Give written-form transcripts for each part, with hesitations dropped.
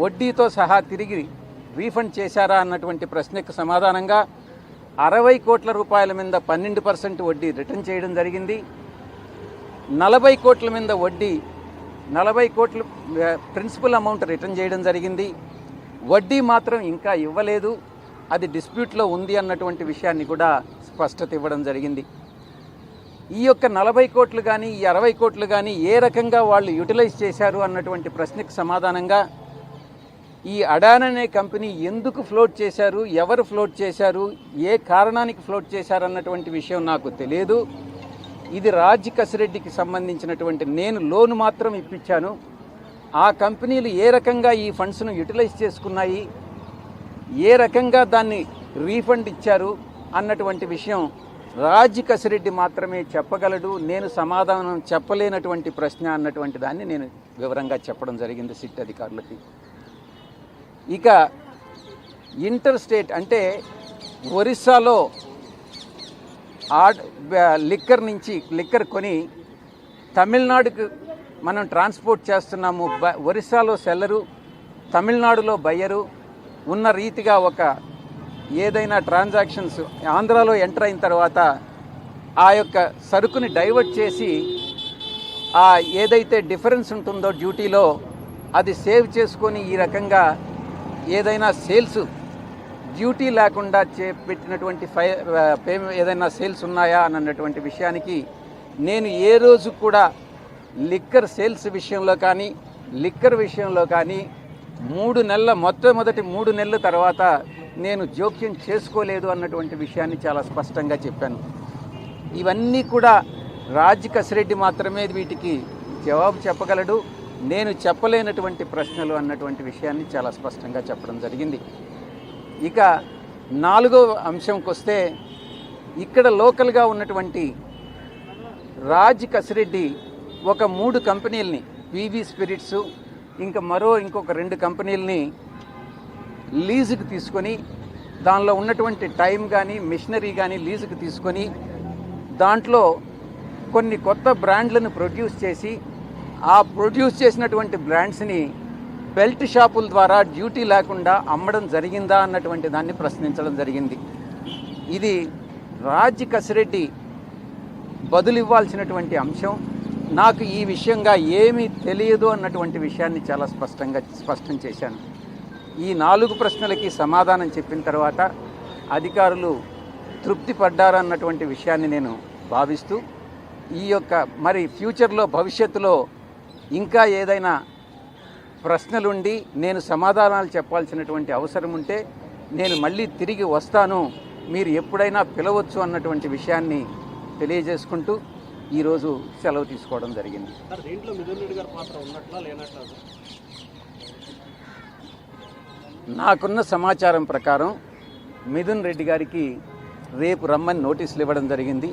వడ్డీతో సహా తిరిగి రీఫండ్ చేశారా అన్నటువంటి ప్రశ్నకు సమాధానంగా 60 కోట్ల రూపాయల మీద 12% వడ్డీ రిటర్న్ చేయడం జరిగింది. 40 కోట్ల మీద వడ్డీ 40 కోట్ల ప్రిన్సిపల్ అమౌంట్ రిటర్న్ చేయడం జరిగింది. వడ్డీ మాత్రం ఇంకా ఇవ్వలేదు, అది డిస్ప్యూట్లో ఉంది అన్నటువంటి విషయాన్ని కూడా స్పష్టత ఇవ్వడం జరిగింది. ఈ యొక్క 40 కోట్లు కానీ ఈ 60 కోట్లు కానీ ఏ రకంగా వాళ్ళు యూటిలైజ్ చేశారు అన్నటువంటి ప్రశ్నకు సమాధానంగా ఈ అడాన్ అనే కంపెనీ ఎందుకు ఫ్లోట్ చేశారు, ఎవరు ఫ్లోట్ చేశారు, ఏ కారణానికి ఫ్లోట్ చేశారు అన్నటువంటి విషయం నాకు తెలియదు. ఇది రాజ్ కసిరెడ్డికి సంబంధించినటువంటి, నేను లోన్ మాత్రం ఇప్పించాను. ఆ కంపెనీలు ఏ రకంగా ఈ ఫండ్స్ను యూటిలైజ్ చేసుకున్నాయి, ఏ రకంగా దాన్ని రీఫండ్ ఇచ్చారు అన్నటువంటి విషయం రాజ్ కసిరెడ్డి మాత్రమే చెప్పగలడు. నేను సమాధానం చెప్పలేనటువంటి ప్రశ్న అన్నటువంటి దాన్ని నేను వివరంగా చెప్పడం జరిగింది సిట్ అధికారులకి. ఇక ఇంటర్ స్టేట్ అంటే ఒరిస్సాలో లిక్కర్ కొని తమిళనాడుకు మనం ట్రాన్స్పోర్ట్ చేస్తున్నాము. ఒరిస్సాలో సెల్లరు, తమిళనాడులో బయ్యరు ఉన్న రీతిగా ఒక ఏదైనా ట్రాన్సాక్షన్స్ ఆంధ్రాలో ఎంటర్ అయిన తర్వాత ఆ యొక్క సరుకుని డైవర్ట్ చేసి ఆ ఏదైతే డిఫరెన్స్ ఉంటుందో డ్యూటీలో అది సేవ్ చేసుకొని ఈ రకంగా ఏదైనా సేల్స్ డ్యూటీ లేకుండా పెట్టినటువంటి ఏదైనా సేల్స్ ఉన్నాయా అన్నటువంటి విషయానికి నేను ఏ రోజు కూడా లిక్కర్ సేల్స్ విషయంలో కానీ లిక్కర్ విషయంలో కానీ 3 నెలల మొట్టమొదటి 3 నెలల తర్వాత నేను జోక్యం చేసుకోలేదు అన్నటువంటి విషయాన్ని చాలా స్పష్టంగా చెప్పాను. ఇవన్నీ కూడా రాజ్ కసిరెడ్డి మాత్రమే వీటికి జవాబు చెప్పగలడు. నేను చెప్పలేనటువంటి ప్రశ్నలు అన్నటువంటి విషయాన్ని చాలా స్పష్టంగా చెప్పడం జరిగింది. ఇక 4వ అంశంకి వస్తే, ఇక్కడ లోకల్గా ఉన్నటువంటి రాజ్ కసిరెడ్డి ఒక 3 కంపెనీలని, పీవీ స్పిరిట్స్ ఇంకొక 2 కంపెనీలని లీజుకు తీసుకొని, దానిలో ఉన్నటువంటి టైం కానీ మిషనరీ కానీ లీజుకు తీసుకొని దాంట్లో కొన్ని కొత్త బ్రాండ్లను ప్రొడ్యూస్ చేసి ఆ ప్రొడ్యూస్ చేసినటువంటి బ్రాండ్స్ని బెల్ట్ షాపుల ద్వారా డ్యూటీ లేకుండా అమ్మడం జరిగిందా అన్నటువంటి దాన్ని ప్రశ్నించడం జరిగింది. ఇది రాజ్ కసిరెడ్డి బదులు ఇవ్వాల్సినటువంటి అంశం. నాకు ఈ విషయంగా ఏమీ తెలియదు అన్నటువంటి విషయాన్ని చాలా స్పష్టం చేశాను. ఈ 4 ప్రశ్నలకి సమాధానం చెప్పిన తర్వాత అధికారులు తృప్తి పడ్డారన్నటువంటి విషయాన్ని నేను భావిస్తూ, ఈ యొక్క మరి ఫ్యూచర్లో భవిష్యత్తులో ఇంకా ఏదైనా ప్రశ్నలుండి నేను సమాధానాలు చెప్పాల్సినటువంటి అవసరం ఉంటే నేను మళ్ళీ తిరిగి వస్తాను, మీరు ఎప్పుడైనా పిలవచ్చు అన్నటువంటి విషయాన్ని తెలియజేసుకుంటూ ఈరోజు సెలవు తీసుకోవడం జరిగింది. నాకున్న సమాచారం ప్రకారం మిథున్ రెడ్డి గారికి రేపు రమ్మని నోటీసులు ఇవ్వడం జరిగింది.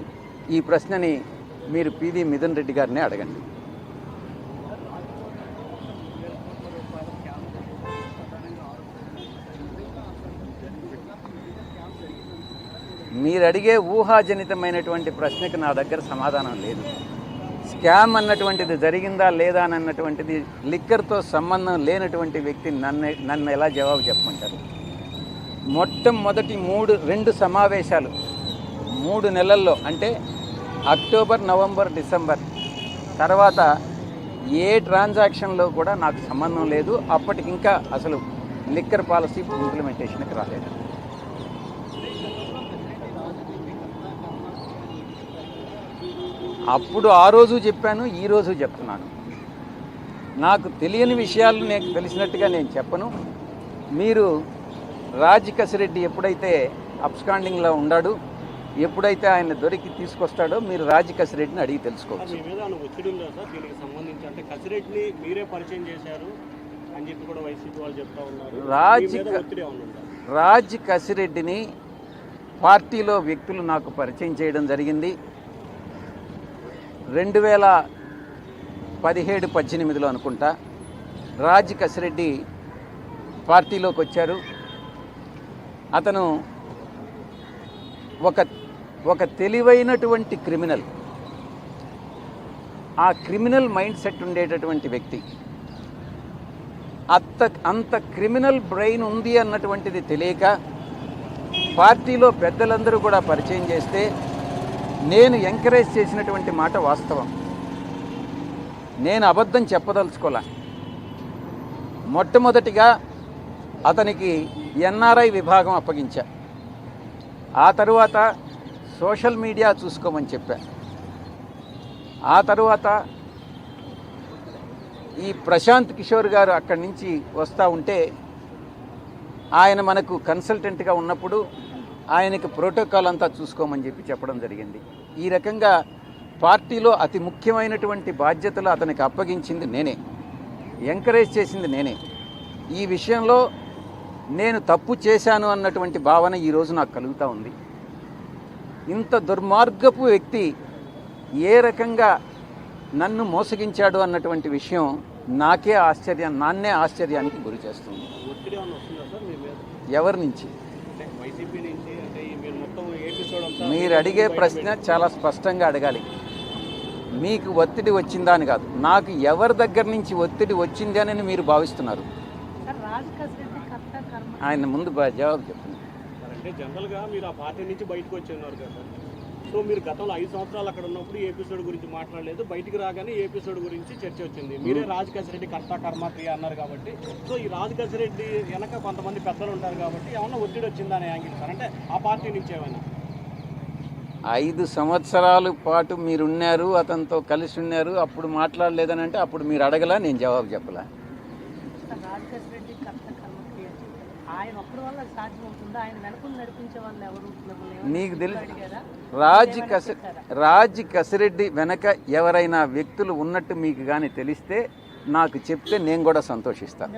ఈ ప్రశ్నని మీరు పివి మిథున్ రెడ్డి గారిని అడగండి. మీరు అడిగే ఊహాజనితమైనటువంటి ప్రశ్నకు నా దగ్గర సమాధానం లేదు. స్కామ్ అన్నటువంటిది జరిగిందా లేదా అన్నటువంటిది లిక్కర్తో సంబంధం లేనటువంటి వ్యక్తి నన్ను ఎలా జవాబు చెప్పమంటారు? మొట్టమొదటి 2 సమావేశాలు 3 నెలల్లో, అంటే అక్టోబర్, నవంబర్, డిసెంబర్ తర్వాత ఏ ట్రాన్సాక్షన్లో కూడా నాకు సంబంధం లేదు. అప్పటికింకా అసలు లిక్కర్ పాలసీ ఇంప్లిమెంటేషన్కి రాలేదు. అప్పుడు ఆ రోజు చెప్పాను, ఈరోజు చెప్తున్నాను. నాకు తెలియని విషయాలు నాకు తెలిసినట్టుగా నేను చెప్పను. మీరు రాజ్ కసిరెడ్డి ఎప్పుడైతే అబ్స్కాండింగ్లో ఉన్నాడు, ఎప్పుడైతే ఆయన దొరికి తీసుకొస్తాడో మీరు రాజ్ కసిరెడ్డిని అడిగి తెలుసుకోవచ్చు. రాజ్ కసిరెడ్డిని పార్టీలో వ్యక్తులు నాకు పరిచయం చేయడం జరిగింది. 2017-18లో అనుకుంటా రాజ్ కసిరెడ్డి పార్టీలోకి వచ్చారు. అతను ఒక తెలివైనటువంటి క్రిమినల్, ఆ క్రిమినల్ మైండ్ సెట్ ఉండేటటువంటి వ్యక్తి. అంత క్రిమినల్ బ్రెయిన్ ఉంది అన్నటువంటిది తెలియక పార్టీలో పెద్దలందరూ కూడా పరిచయం చేస్తే నేను ఎంకరేజ్ చేసినటువంటి మాట వాస్తవం. నేను అబద్ధం చెప్పదలుచుకోలే. మొట్టమొదటిగా అతనికి ఎన్ఆర్ఐ విభాగం అప్పగించా. ఆ తరువాత సోషల్ మీడియా చూసుకోమని చెప్పా. ఆ తరువాత ఈ ప్రశాంత్ కిషోర్ గారు అక్కడి నుంచి వస్తూ ఉంటే ఆయన మనకు కన్సల్టెంట్గా ఉన్నప్పుడు ఆయనకి ప్రోటోకాల్ అంతా చూసుకోమని చెప్పడం జరిగింది. ఈ రకంగా పార్టీలో అతి ముఖ్యమైనటువంటి బాధ్యతలు అతనికి అప్పగించింది నేనే, ఎంకరేజ్ చేసింది నేనే. ఈ విషయంలో నేను తప్పు చేశాను అన్నటువంటి భావన ఈరోజు నాకు కలుగుతూ ఉంది. ఇంత దుర్మార్గపు వ్యక్తి ఏ రకంగా నన్ను మోసగించాడు అన్నటువంటి విషయం నాన్నే ఆశ్చర్యానికి గురి చేస్తుంది. ఎవరి నుంచి? మీరు అడిగే ప్రశ్న చాలా స్పష్టంగా అడగాలి. మీకు ఒత్తిడి వచ్చిందా అని కాదు, నాకు ఎవరి దగ్గర నుంచి ఒత్తిడి వచ్చింది అని మీరు భావిస్తున్నారు? ఆయన ముందు జవాబు చెప్పండి. అంటే జనరల్గా మీరు ఆ పార్టీ నుంచి బయటకు వచ్చి ఉన్నారు కదా, సో మీరు గతంలో 5 సంవత్సరాలు అక్కడ ఉన్నప్పుడు ఏ ఎపిసోడ్ గురించి మాట్లాడలేదు, బయటికి రాగానే ఏ ఎపిసోడ్ గురించి చర్చ వచ్చింది. మీరే రాజకేశ్వరరెడ్డి కర్త కర్మ క్రియ అన్నారు కాబట్టి, సో ఈ రాజకేశ్వరరెడ్డి వెనక కొంతమంది పెద్దలు ఉంటారు కాబట్టి ఏమన్నా ఒత్తిడి వచ్చిందా అనే యాంగిల్ సార్, అంటే ఆ పార్టీ నుంచి ఏమైనా? 5 సంవత్సరాల పాటు మీరున్నారు, అతనితో కలిసి ఉన్నారు, అప్పుడు మాట్లాడలేదని అంటే అప్పుడు మీరు అడగలా, నేను జవాబు చెప్పలా. నీకు తెలుసు రాజ్ కసిరెడ్డి వెనక ఎవరైనా వ్యక్తులు ఉన్నట్టు మీకు కానీ తెలిస్తే నాకు చెప్తే నేను కూడా సంతోషిస్తాను.